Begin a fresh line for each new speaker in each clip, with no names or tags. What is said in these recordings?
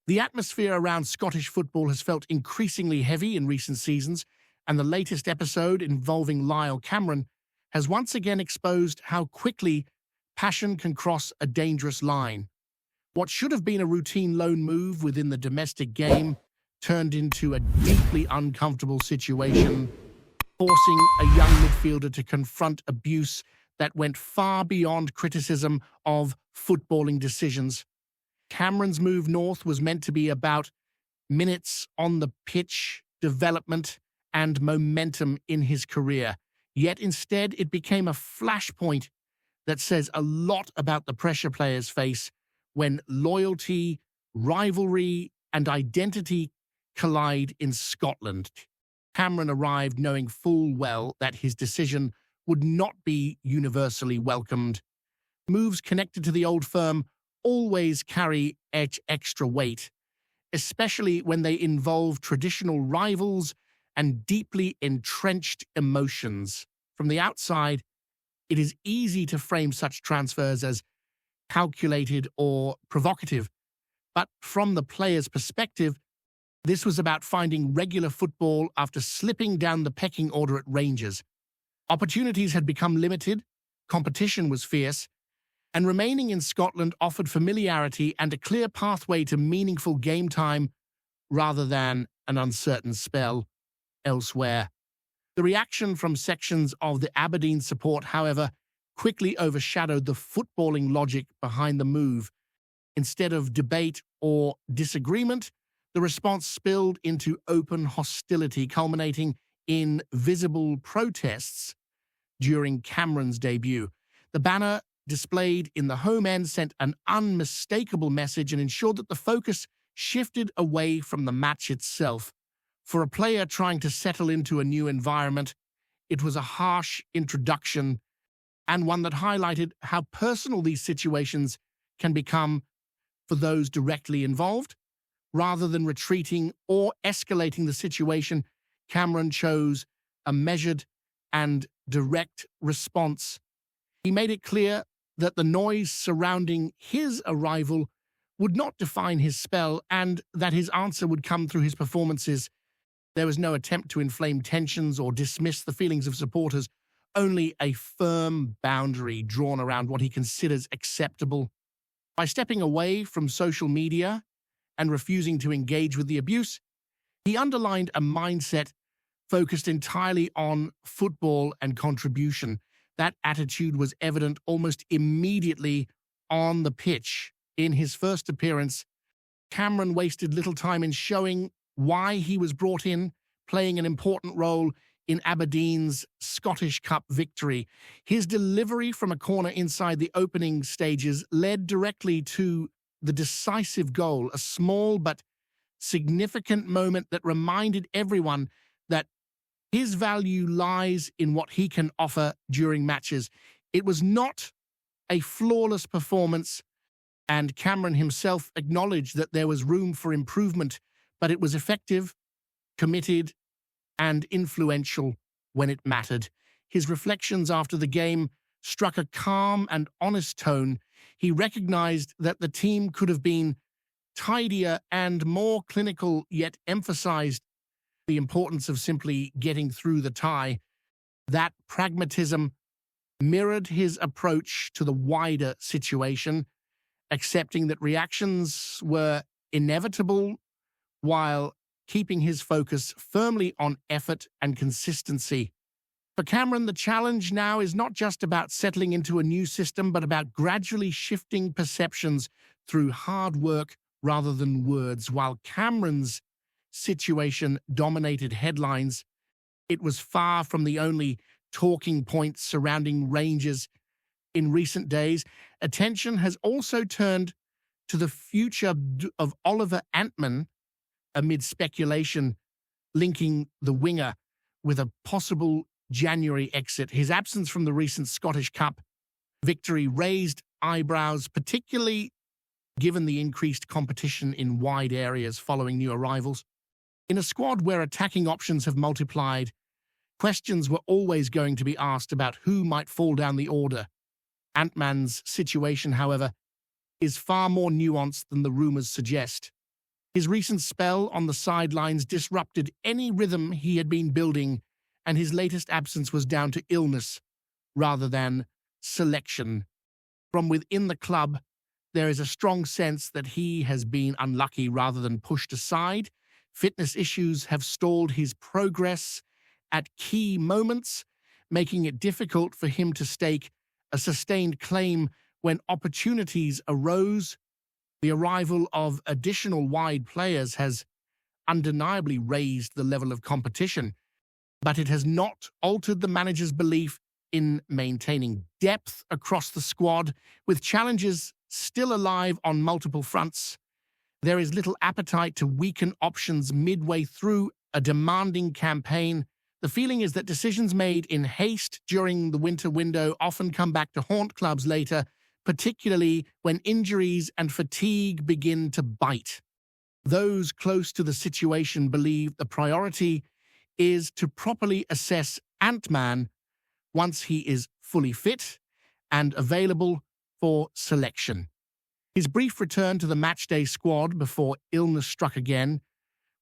The atmosphere around Scottish football has felt increasingly heavy in recent seasons, and the latest episode involving Lyle Cameron has once again exposed how quickly passion can cross a dangerous line. What should have been a routine loan move within the domestic game turned into a deeply uncomfortable situation, forcing a young midfielder to confront abuse that went far beyond criticism of footballing decisions. Cameron's move north was meant to be about minutes on the pitch, development, and momentum in his career. Yet instead, it became a flashpoint that says a lot about the pressure players face when loyalty, rivalry, and identity collide in Scotland. Cameron arrived knowing full well that his decision would not be universally welcomed. Moves connected to the old firm always carry extra weight, especially when they involve traditional rivals and deeply entrenched emotions. From the outside, it is easy to frame such transfers as calculated or provocative, but from the player's perspective, this was about finding regular football after slipping down the pecking order at Rangers. Opportunities had become limited, competition was fierce, and remaining in Scotland offered familiarity and a clear pathway to meaningful game time rather than an uncertain spell elsewhere. The reaction from sections of the Aberdeen support, however, quickly overshadowed the footballing logic behind the move. Instead of debate or disagreement, the response spilled into open hostility, culminating in visible protests during Cameron's debut. The banner displayed in the home end sent an unmistakable message and ensured that the focus shifted away from the match itself. For a player trying to settle into a new environment, it was a harsh introduction and one that highlighted how personal these situations can become for those directly involved. Rather than retreating or escalating the situation, Cameron chose a measured and direct response. He made it clear that the noise surrounding his arrival would not define his spell and that his answer would come through his performances. There was no attempt to inflame tensions or dismiss the feelings of supporters, only a firm boundary drawn around what he considers acceptable. By stepping away from social media and refusing to engage with the abuse, he underlined a mindset focused entirely on football and contribution. That attitude was evident almost immediately on the pitch. In his first appearance, Cameron wasted little time in showing why he was brought in, playing an important role in Aberdeen's Scottish Cup victory. His delivery from a corner inside the opening stages led directly to the decisive goal, a small but significant moment that reminded everyone that his value lies in what he can offer during matches. It was not a flawless performance, and Cameron himself acknowledged that there was room for improvement, but it was effective, committed, and influential when it mattered. His reflections after the game struck a calm and honest tone. He recognized that the team could have been tidier and more clinical, yet emphasized the importance of simply getting through the tie. That pragmatism mirrored his approach to the wider situation, accepting that reactions were inevitable while keeping his focus firmly on effort and consistency. For Cameron, the challenge now is not just about settling into a new system, but about gradually shifting perceptions through hard work rather than words. While Cameron's situation dominated headlines, it was far from the only talking point surrounding Rangers in recent days. Attention has also turned to the future of Oliver Antman amid speculation linking the winger with a possible January exit. His absence from the recent Scottish Cup victory raised eyebrows, particularly given the increased competition in wide areas following new arrivals. In a squad where attacking options have multiplied, questions were always going to be asked about who might fall down the order. Antman's situation, however, is far more nuanced than the rumours suggest. His recent spell on the sidelines disrupted any rhythm he had been building, and his latest absence was down to illness rather than selection. From within the club, there is a strong sense that he has been unlucky rather than pushed aside. Fitness issues have stalled his progress at key moments, making it difficult for him to stake a sustained claim when opportunities arose. The arrival of additional wide players has undeniably raised the level of competition, but it has not altered the manager's belief in maintaining depth across the squad. With challenges still alive on multiple fronts, there is little appetite to weaken options midway through a demanding campaign. The feeling is that decisions made in haste during the winter window often come back to haunt clubs later, particularly when injuries and fatigue begin to bite. Those close to the situation believe the priority is to properly assess Ant-Man once he is fully fit and available for selection. His brief return to the matchday squad before illness struck again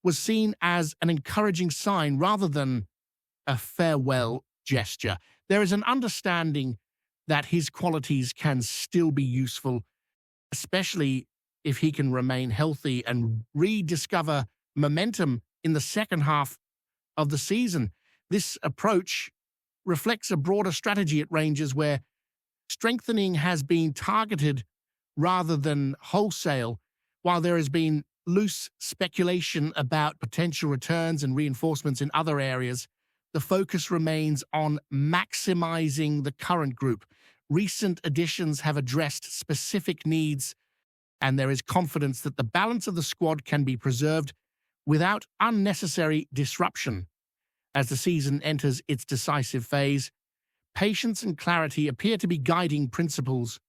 was seen as an encouraging sign rather than a farewell gesture. There is an understanding that his qualities can still be useful, especially if he can remain healthy and rediscover momentum in the second half of the season. This approach reflects a broader strategy at Rangers where strengthening has been targeted rather than wholesale. While there has been loose speculation about potential returns and reinforcements in other areas, the focus remains on maximizing the current group. Recent additions have addressed specific needs, and there is confidence that the balance of the squad can be preserved without unnecessary disruption. As the season enters its decisive phase, patience and clarity appear to be guiding principles.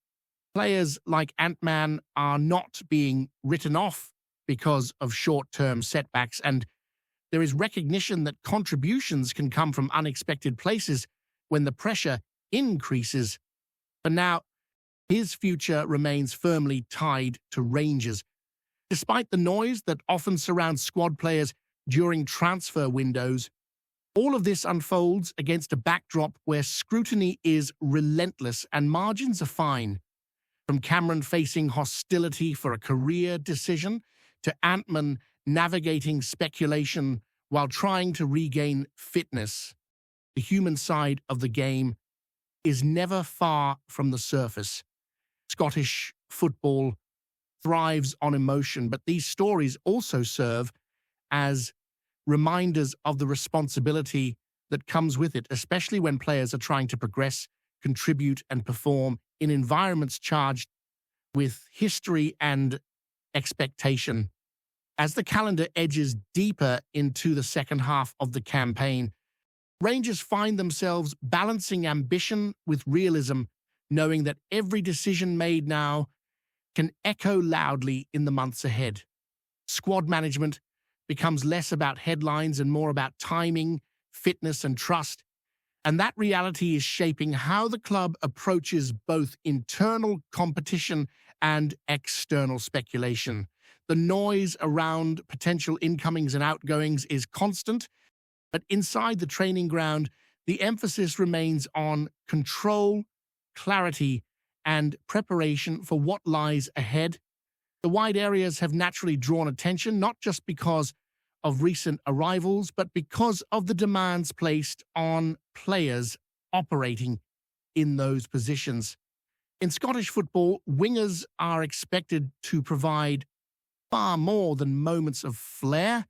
Players like Ant-Man are not being written off because of short-term setbacks, and there is recognition that contributions can come from unexpected places when the pressure increases. For now, his future remains firmly tied to Rangers. Despite the noise that often surrounds squad players during transfer windows, all of this unfolds against a backdrop where scrutiny is relentless and margins are fine. From Cameron facing hostility for a career decision to Ant-Man navigating speculation while trying to regain fitness, the human side of the game is never far from the surface. Scottish football thrives on emotion, but these stories also serve as reminders of the responsibility that comes with it, especially when players are trying to progress, contribute, and perform in environments charged with history and expectation. As the calendar edges deeper into the second half of the campaign, Rangers find themselves balancing ambition with realism, knowing that every decision made now can echo loudly in the months ahead. Squad management becomes less about headlines and more about timing, fitness, and trust, and that reality is shaping how the club approaches both internal competition and external speculation. The noise around potential incomings and outgoings is constant, but inside the training ground, the emphasis remains on control, clarity, and preparation for what lies ahead. The wide areas have naturally drawn attention, not just because of recent arrivals, but because of the demands placed on players operating in those positions. In Scottish football, wingers are expected to provide far more than moments of flair.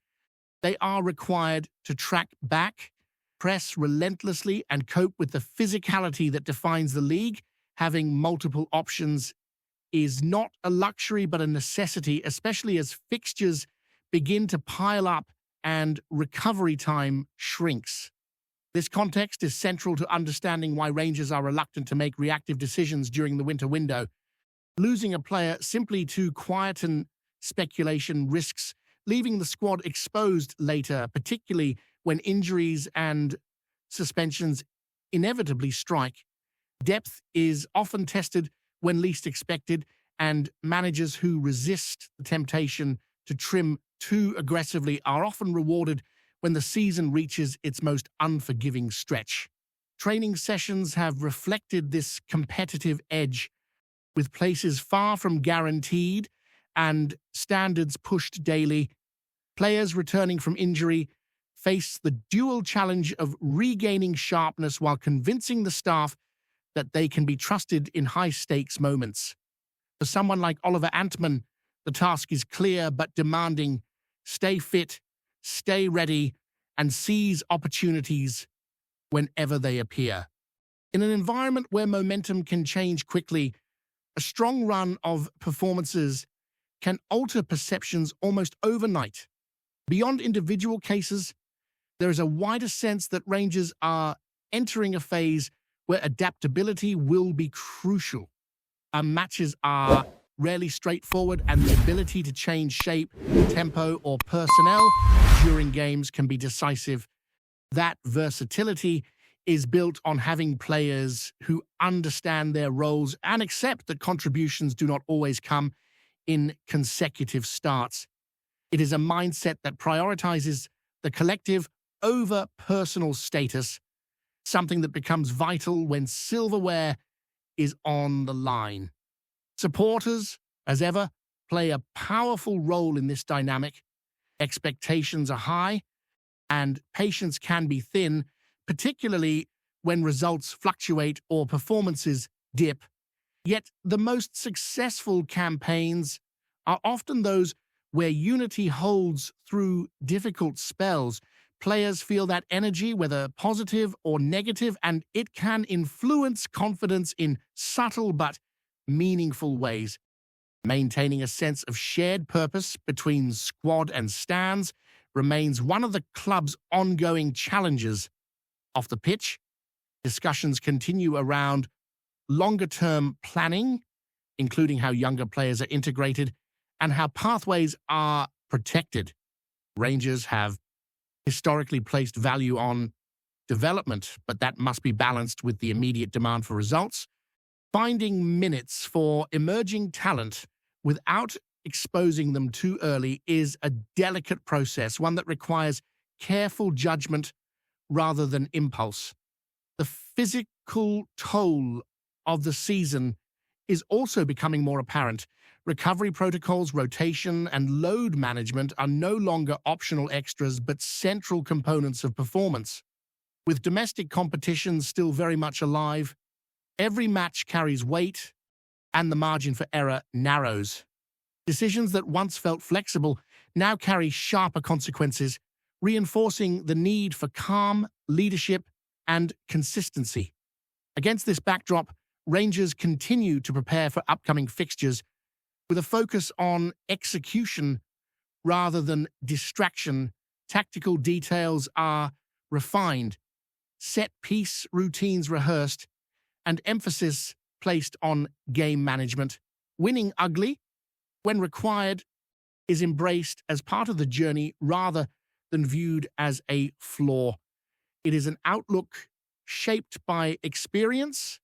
They are required to track back, press relentlessly, and cope with the physicality that defines the league. Having multiple options is not a luxury but a necessity, especially as fixtures begin to pile up and recovery time shrinks. This context is central to understanding why Rangers are reluctant to make reactive decisions during the winter window. Losing a player simply to quieten speculation risks leaving the squad exposed later, particularly when injuries and suspensions inevitably strike. Depth is often tested when least expected, and managers who resist the temptation to trim too aggressively are often rewarded when the season reaches its most unforgiving stretch. Training sessions have reflected this competitive edge, with places far from guaranteed and standards pushed daily. Players returning from injury face the dual challenge of regaining sharpness while convincing the staff that they can be trusted in high-stakes moments. For someone like Oliver Antman, the task is clear but demanding. Stay fit, stay ready, and seize opportunities whenever they appear. In an environment where momentum can change quickly, a strong run of performances can alter perceptions almost overnight. Beyond individual cases, there is a wider sense that Rangers are entering a phase where adaptability will be crucial. Matches are rarely straightforward, and the ability to change shape, tempo, or personnel during games can be decisive. That versatility is built on having players who understand their roles and accept that contributions do not always come in consecutive starts. It is a mindset that prioritizes the collective over personal status, something that becomes vital when silverware is on the line. Supporters, as ever, play a powerful role in this dynamic. Expectations are high, and patience can be thin, particularly when results fluctuate or performances dip. Yet the most successful campaigns are often those where unity holds through difficult spells. Players feel that energy, whether positive or negative, and it can influence confidence in subtle but meaningful ways. Maintaining a sense of shared purpose between squad and stands remains one of the club's ongoing challenges. Off the pitch, discussions continue around longer-term planning, including how younger players are integrated and how pathways are protected. Rangers have historically placed value on development, but that must be balanced with the immediate demand for results. Finding minutes for emerging talent without exposing them too early is a delicate process, one that requires careful judgment rather than impulse. The physical toll of the season is also becoming more apparent. Recovery protocols, rotation, and load management are no longer optional extras but central components of performance. With domestic competitions still very much alive, every match carries weight, and the margin for error narrows. Decisions that once felt flexible now carry sharper consequences, reinforcing the need for calm, leadership, and consistency. Against this backdrop, Rangers continue to prepare for upcoming fixtures with a focus on execution rather than distraction. Tactical details are refined, set-piece routines rehearsed, and emphasis placed on game management. Winning ugly, when required, is embraced as part of the journey rather than viewed as a flaw. It is an outlook shaped by experience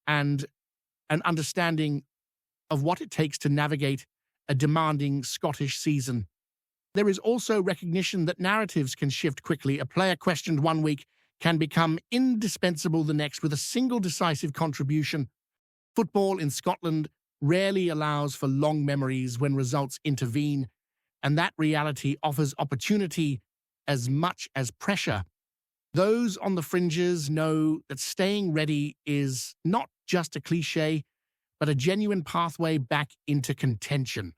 and an understanding of what it takes to navigate a demanding Scottish season. There is also recognition that narratives can shift quickly. A player questioned one week can become indispensable the next with a single decisive contribution. Football in Scotland rarely allows for long memories when results intervene, and that reality offers opportunity as much as pressure. Those on the fringes know that staying ready is not just a cliche, but a genuine pathway back into contention.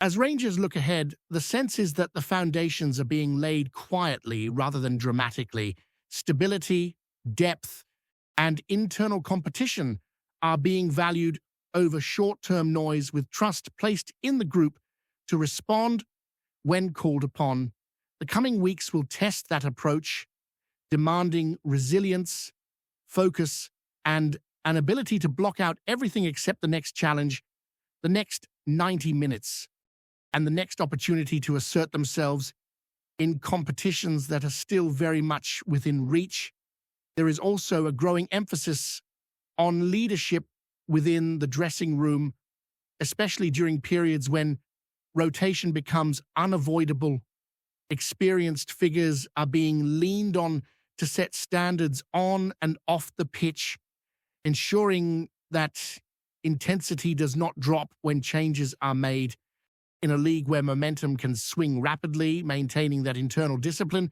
As Rangers look ahead, the sense is that the foundations are being laid quietly rather than dramatically. Stability, depth, and internal competition are being valued over short-term noise, with trust placed in the group to respond when called upon. The coming weeks will test that approach, demanding resilience, focus, and an ability to block out everything except the next challenge, the next 90 minutes, and the next opportunity to assert themselves in competitions that are still very much within reach. There is also a growing emphasis on leadership within the dressing room, especially during periods when rotation becomes unavoidable. Experienced figures are being leaned on to set standards on and off the pitch, ensuring that intensity does not drop when changes are made. In a league where momentum can swing rapidly, maintaining that internal discipline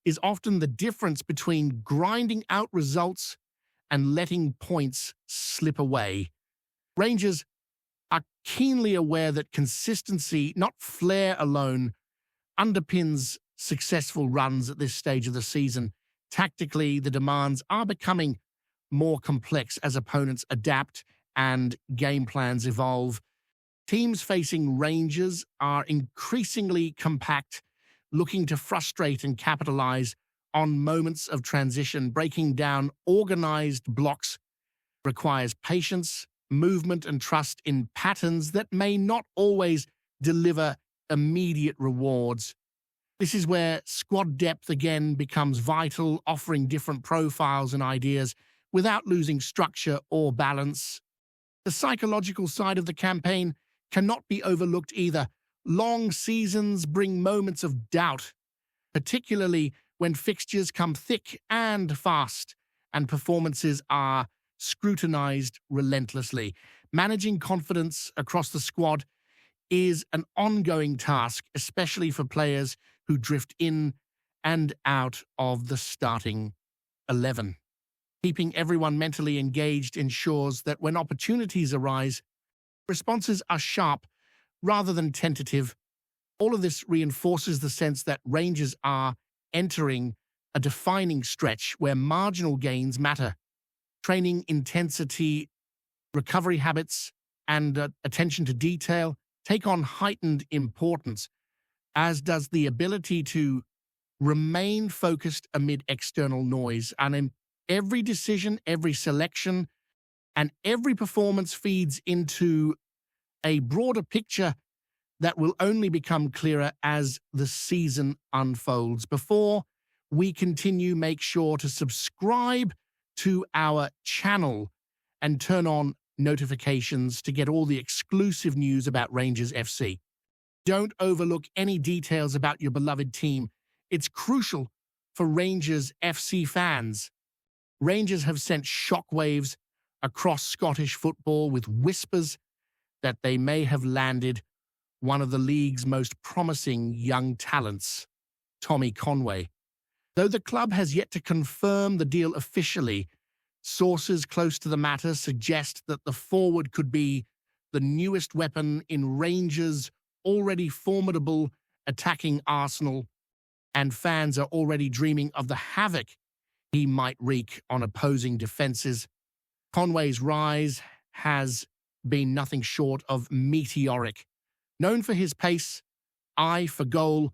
is often the difference between grinding out results and letting points slip away. Rangers are keenly aware that consistency, not flair alone, underpins successful runs at this stage of the season. Tactically, the demands are becoming more complex as opponents adapt and game plans evolve. Teams facing Rangers are increasingly compact, looking to frustrate and capitalize on moments of transition. Breaking down organized blocks requires patience, movement, and trust in patterns that may not always deliver immediate rewards. This is where squad depth again becomes vital, offering different profiles and ideas without losing structure or balance. The psychological side of the campaign cannot be overlooked either. Long seasons bring moments of doubt, particularly when fixtures come thick and fast and performances are scrutinized relentlessly. Managing confidence across the squad is an ongoing task, especially for players who drift in and out of the starting 11. Keeping everyone mentally engaged ensures that when opportunities arise, responses are sharp rather than tentative. All of this reinforces the sense that Rangers are entering a defining stretch where marginal gains matter. Training intensity, recovery habits, and attention to detail take on heightened importance, as does the ability to remain focused amid external noise. And in every decision, every selection, and every performance feeds into a broader picture that will only become clearer as the season unfolds. Before we continue, make sure to subscribe to our channel and turn on notifications to get all the exclusive news about Rangers FC. Don't overlook any details about your beloved team. It's crucial for Rangers FC fans. Rangers have sent shockwaves across Scottish football with whispers that they may have landed one of the league's most promising young talents, Tommy Conway. Though the club has yet to confirm the deal officially, sources close to the matter suggest that the forward could be the newest weapon in Rangers' already formidable attacking arsenal, and fans are already dreaming of the havoc he might wreak on opposing defenses. Conway's rise has been nothing short of meteoric. Known for his pace, eye for goal,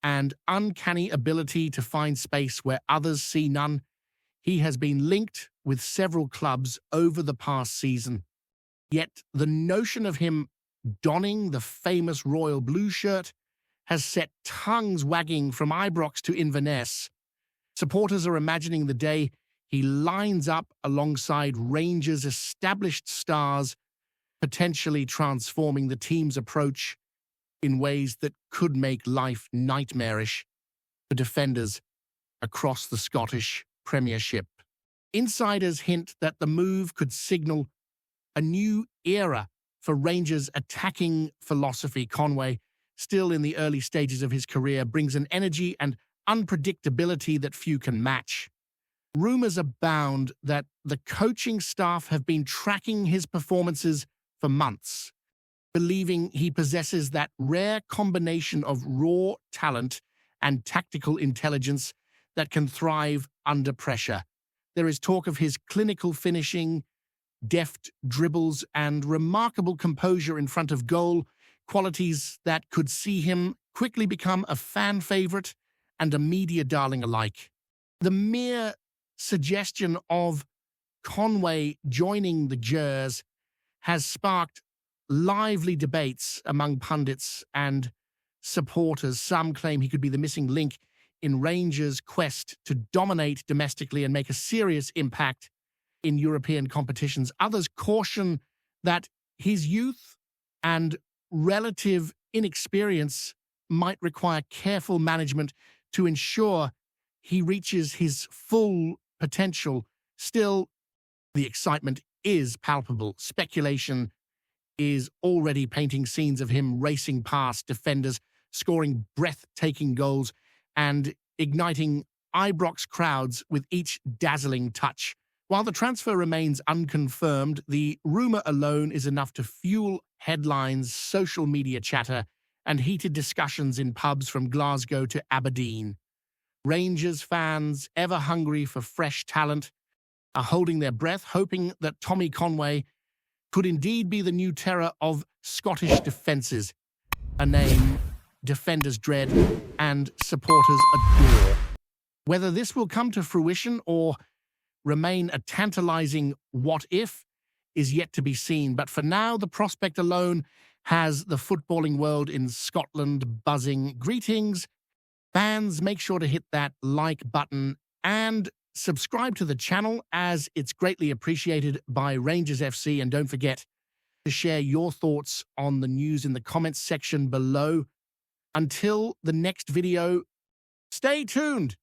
and uncanny ability to find space where others see none, he has been linked with several clubs over the past season. Yet the notion of him donning the famous royal blue shirt has set tongues wagging from Ibrox to Inverness. Supporters are imagining the day he lines up alongside Rangers' established stars, potentially transforming the team's approach in ways that could make life nightmarish for defenders across the Scottish Premiership. Insiders hint that the move could signal a new era for Rangers' attacking philosophy. Conway, still in the early stages of his career, brings an energy and unpredictability that few can match. Rumors abound that the coaching staff have been tracking his performances for months, believing he possesses that rare combination of raw talent and tactical intelligence that can thrive under pressure. There is talk of his clinical finishing, deft dribbles, and remarkable composure in front of goal, qualities that could see him quickly become a fan favorite and a media darling alike. The mere suggestion of Conway joining the Gers has sparked lively debates among pundits and supporters. Some claim he could be the missing link in Rangers' quest to dominate domestically and make a serious impact in European competitions. Others caution that his youth and relative inexperience might require careful management to ensure he reaches his full potential. Still, the excitement is palpable. Speculation is already painting scenes of him racing past defenders, scoring breathtaking goals, and igniting Ibrox crowds with each dazzling touch. While the transfer remains unconfirmed, the rumour alone is enough to fuel headlines, social media chatter, and heated discussions in pubs from Glasgow to Aberdeen. Rangers fans, ever hungry for fresh talent, are holding their breath, hoping that Tommy Conway could indeed be the new terror of Scottish defences, a name defenders dread and supporters adore. Whether this will come to fruition or remain a tantalising what-if is yet to be seen, but for now, the prospect alone has the footballing world in Scotland buzzing. Greetings, fans, make sure to hit that like button and subscribe to the channel, as it's greatly appreciated by Rangers FC, and don't forget to share your thoughts on the news in the comments section below. Until the next video, stay tuned.